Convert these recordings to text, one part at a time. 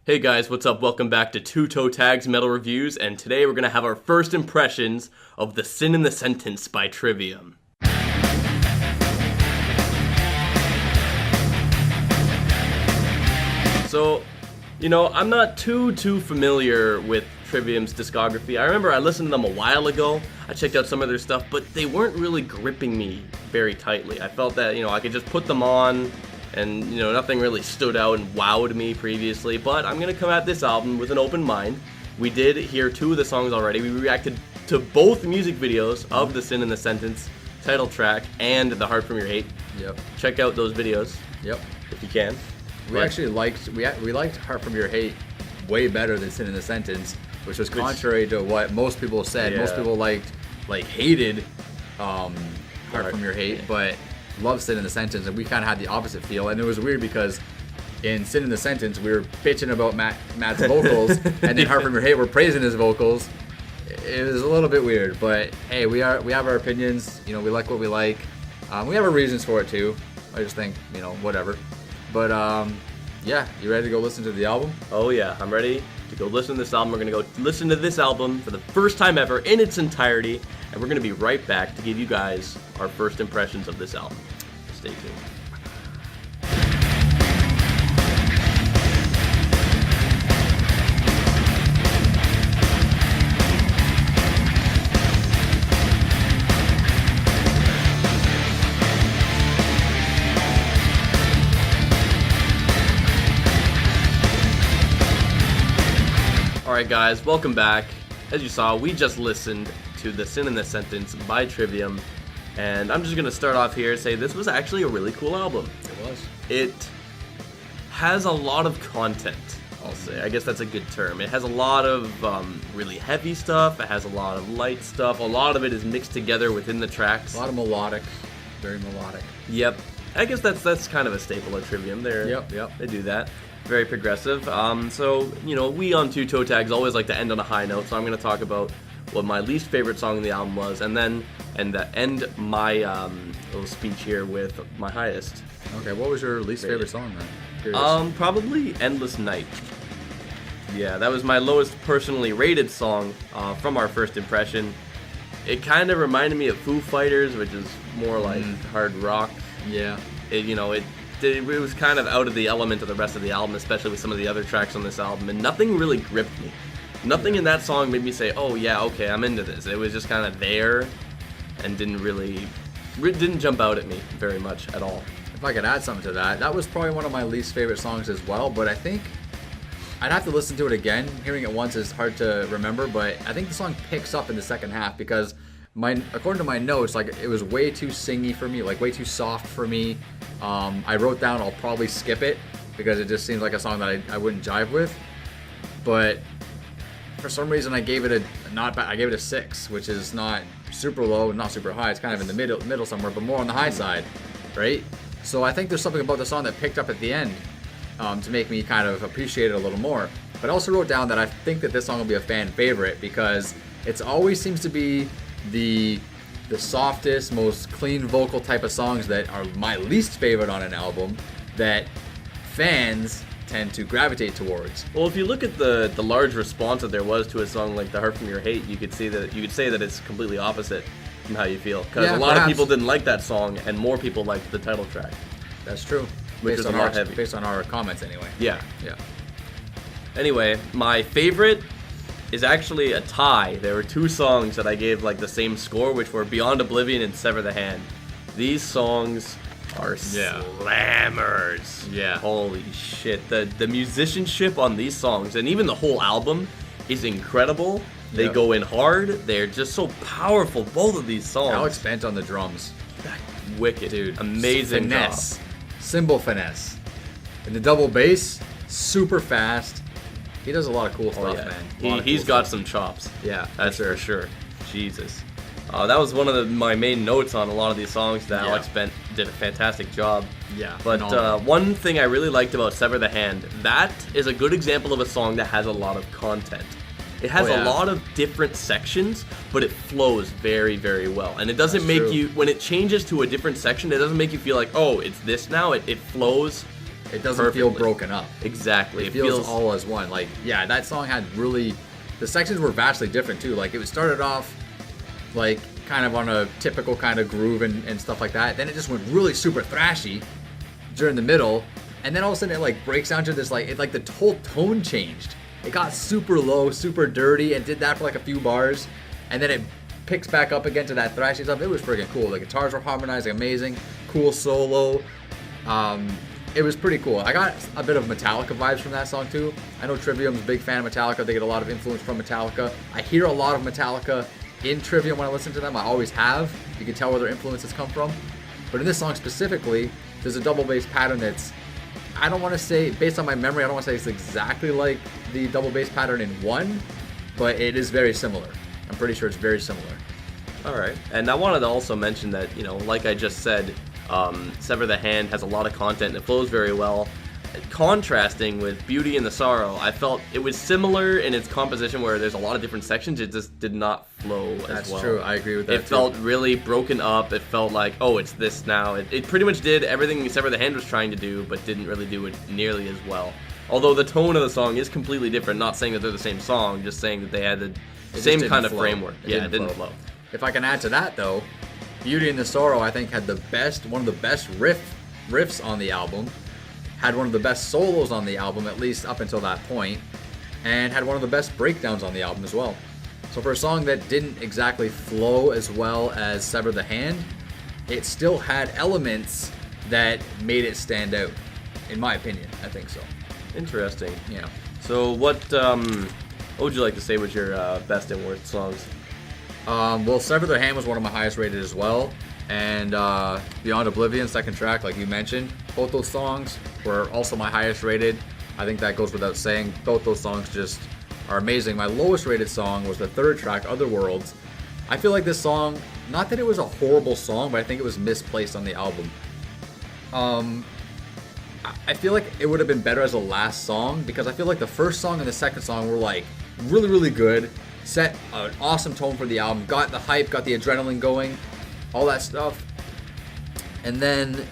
Hey guys, what's up? Welcome back to Toe Tags Metal Reviews, and today we're going to have our first impressions of The Sin in the Sentence by Trivium. So, I'm not too familiar with Trivium's discography. I remember I listened to them a while ago. I checked out some of their stuff, but they weren't really gripping me very tightly. I felt that, I could just put them on, and, nothing really stood out and wowed me previously, but I'm going to come at this album with an open mind. We did hear two of the songs already. We reacted to both music videos of The Sin in the Sentence title track and The Heart From Your Hate. Yep. Check out those videos. Yep. If you can. We actually liked Heart From Your Hate way better than Sin in the Sentence, which was contrary to what most people said. Yeah. Most people hated Heart From Your Hate, but loved Sin in the Sentence, and we kind of had the opposite feel. And it was weird because in Sin in the Sentence we were bitching about Matt's vocals, and then Heart From Your Hate we're praising his vocals. It was a little bit weird, but hey, we have our opinions. We like what we like. We have our reasons for it too. I just think whatever. But yeah, you ready to go listen to the album? Oh yeah, I'm ready to go listen to this album. We're going to go listen to this album for the first time ever in its entirety, and we're going to be right back to give you guys our first impressions of this album. Stay tuned. Alright guys, welcome back. As you saw, we just listened to The Sin in the Sentence by Trivium, and I'm just going to start off here and say this was actually a really cool album. It was. It has a lot of content, I'll say. I guess that's a good term. It has a lot of really heavy stuff, it has a lot of light stuff, a lot of it is mixed together within the tracks. A lot of melodic, very melodic. Yep. I guess that's kind of a staple of Trivium. Yep. They do that. Very progressive. So, we on Toe Tags always like to end on a high note, so I'm going to talk about what my least favorite song in the album was, and then end my little speech here with my highest. Okay, what was your least favorite song then? Curious. Probably Endless Night. Yeah, that was my lowest personally rated song from our first impression. It kind of reminded me of Foo Fighters, which is more like hard rock. Yeah. It was kind of out of the element of the rest of the album, especially with some of the other tracks on this album, and nothing really gripped me. Nothing in that song made me say, oh yeah, okay, I'm into this. It was just kind of there and didn't jump out at me very much at all. If I could add something to that, that was probably one of my least favorite songs as well, but I think I'd have to listen to it again. Hearing it once is hard to remember, but I think the song picks up in the second half because according to my notes, it was way too singy for me, way too soft for me. I wrote down I'll probably skip it because it just seems like a song that I wouldn't jive with. But for some reason I gave it a 6, which is not super low, not super high. It's kind of in the middle somewhere, but more on the high side, right? So I think there's something about the song that picked up at the end to make me kind of appreciate it a little more. But I also wrote down that I think that this song will be a fan favorite because it always seems to be the softest, most clean vocal type of songs that are my least favorite on an album that fans tend to gravitate towards. Well, if you look at the large response that there was to a song like The Heart From Your Hate, you could say that it's completely opposite from how you feel. Because a lot of people didn't like that song, and more people liked the title track. That's true. Based on our comments anyway. Yeah. Anyway, my favorite is actually a tie. There were two songs that I gave the same score, which were Beyond Oblivion and Sever the Hand. These songs are slammers. Yeah. Holy shit. The musicianship on these songs, and even the whole album, is incredible. They go in hard. They're just so powerful, both of these songs. Alex Bent on the drums. Wicked. Dude. Amazing finesse. job. Cymbal finesse. And the double bass, super fast. He does a lot of cool stuff, man. He's got some chops. Yeah, that's for sure. Jesus. That was one of my main notes on a lot of these songs, that Alex Bent did a fantastic job. Yeah. But one thing I really liked about Sever the Hand, that is a good example of a song that has a lot of content. It has a lot of different sections, but it flows very, very well. And it doesn't make you, when it changes to a different section, it doesn't make you feel like, oh, it's this now. It flows. It doesn't feel perfectly. broken up. Exactly. It feels all as one. Like, yeah, that song had really... The sections were vastly different, too. Like, it started off, like, kind of on a typical kind of groove and stuff like that. Then it just went really super thrashy during the middle. And then all of a sudden it, like, breaks down to this, like... the whole tone changed. It got super low, super dirty, and did that for, like, a few bars. And then it picks back up again to that thrashy stuff. It was freaking cool. The guitars were harmonizing amazing. Cool solo. It was pretty cool. I got a bit of Metallica vibes from that song too. I know Trivium's a big fan of Metallica. They get a lot of influence from Metallica. I hear a lot of Metallica in Trivium when I listen to them. I always have. You can tell where their influences come from. But in this song specifically, there's a double bass pattern that's, I don't want to say, based on my memory, I don't want to say it's exactly like the double bass pattern in 1, but it is very similar. I'm pretty sure it's very similar. All right. And I wanted to also mention that, like I just said, Sever the Hand has a lot of content and it flows very well. Contrasting with Beauty and the Sorrow, I felt it was similar in its composition where there's a lot of different sections. It just did not flow as well. That's true. I agree with that. It felt really broken up. It felt like, oh, it's this now. It pretty much did everything Sever the Hand was trying to do, but didn't really do it nearly as well. Although the tone of the song is completely different. Not saying that they're the same song, just saying that they had the same kind of framework. It didn't flow. If I can add to that though, Beauty and the Sorrow, I think, had one of the best riffs on the album, had one of the best solos on the album, at least up until that point, and had one of the best breakdowns on the album as well. So for a song that didn't exactly flow as well as Sever the Hand, it still had elements that made it stand out, in my opinion. I think so. Interesting. Yeah. So what would you like to say was your best and worst songs? Well, Sever the Hand was one of my highest rated as well, and Beyond Oblivion, second track, like you mentioned, both those songs were also my highest rated. I think that goes without saying. Both those songs just are amazing. My lowest rated song was the third track, Other Worlds. I feel like this song, not that it was a horrible song, but I think it was misplaced on the album. I feel like it would have been better as a last song, because I feel like the first song and the second song were like really, really good. Set an awesome tone for the album, got the hype, got the adrenaline going, all that stuff. And then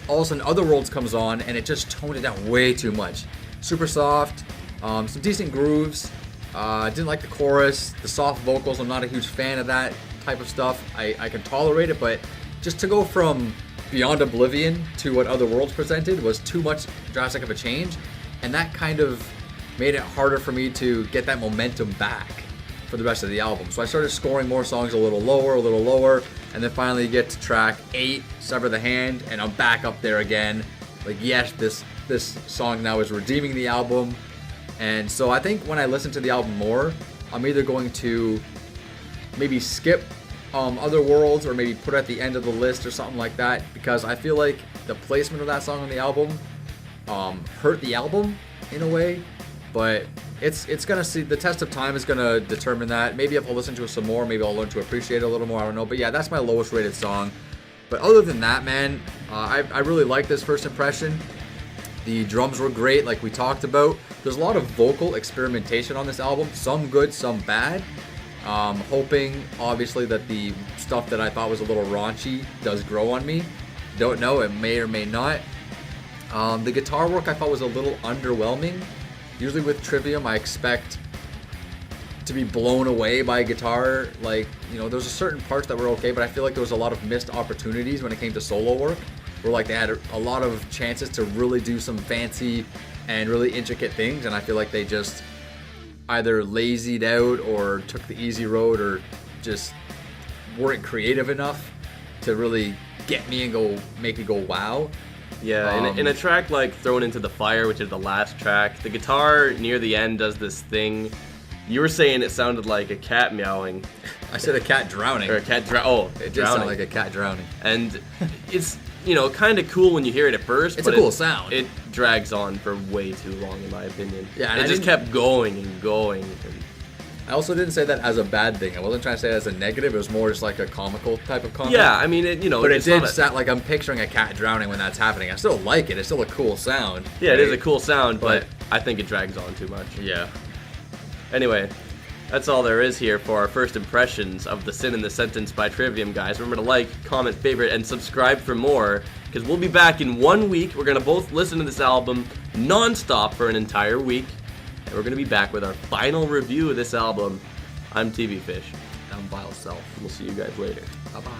all of a sudden Other Worlds comes on and it just toned it down way too much. Super soft, some decent grooves. Didn't like the chorus, the soft vocals. I'm not a huge fan of that type of stuff. I can tolerate it, but just to go from Beyond Oblivion to what Other Worlds presented was too much drastic of a change. And that kind of made it harder for me to get that momentum back for the rest of the album. So I started scoring more songs a little lower, and then finally you get to track 8, Sever the Hand, and I'm back up there again. Like, yes, this song now is redeeming the album. And so I think when I listen to the album more, I'm either going to maybe skip Other Worlds or maybe put it at the end of the list or something like that, because I feel like the placement of that song on the album hurt the album in a way. But it's gonna see, the test of time is gonna determine that. Maybe if I listen to it some more, maybe I'll learn to appreciate it a little more. I don't know. But yeah, that's my lowest rated song. But other than that, man, I really like this first impression. The drums were great, like we talked about. There's a lot of vocal experimentation on this album. Some good, some bad. Hoping, obviously, that the stuff that I thought was a little raunchy does grow on me. Don't know, it may or may not. The guitar work I thought was a little underwhelming. Usually with Trivium, I expect to be blown away by guitar. Like, there's a certain parts that were okay, but I feel like there was a lot of missed opportunities when it came to solo work, where like they had a lot of chances to really do some fancy and really intricate things, and I feel like they just either lazied out or took the easy road or just weren't creative enough to really get me and make me go wow. Yeah, in a track like Thrown Into the Fire, which is the last track, the guitar near the end does this thing. You were saying it sounded like a cat meowing. I said a cat drowning. Or a cat drowning. It did sound like a cat drowning. And it's, kind of cool when you hear it at first. It's a cool sound. It drags on for way too long, in my opinion. Yeah, and it just kept going and going. I also didn't say that as a bad thing. I wasn't trying to say it as a negative. It was more just like a comical type of comment. Yeah, I mean, but it did sound like I'm picturing a cat drowning when that's happening. I still like it. It's still a cool sound. Yeah, right? It is a cool sound, but I think it drags on too much. Yeah. Anyway, that's all there is here for our first impressions of The Sin in the Sentence by Trivium, guys. Remember to like, comment, favorite, and subscribe for more. because we'll be back in 1 week. We're going to both listen to this album non-stop for an entire week, and we're going to be back with our final review of this album. I'm TV Fish. I'm Vile Self. We'll see you guys later. Bye-bye.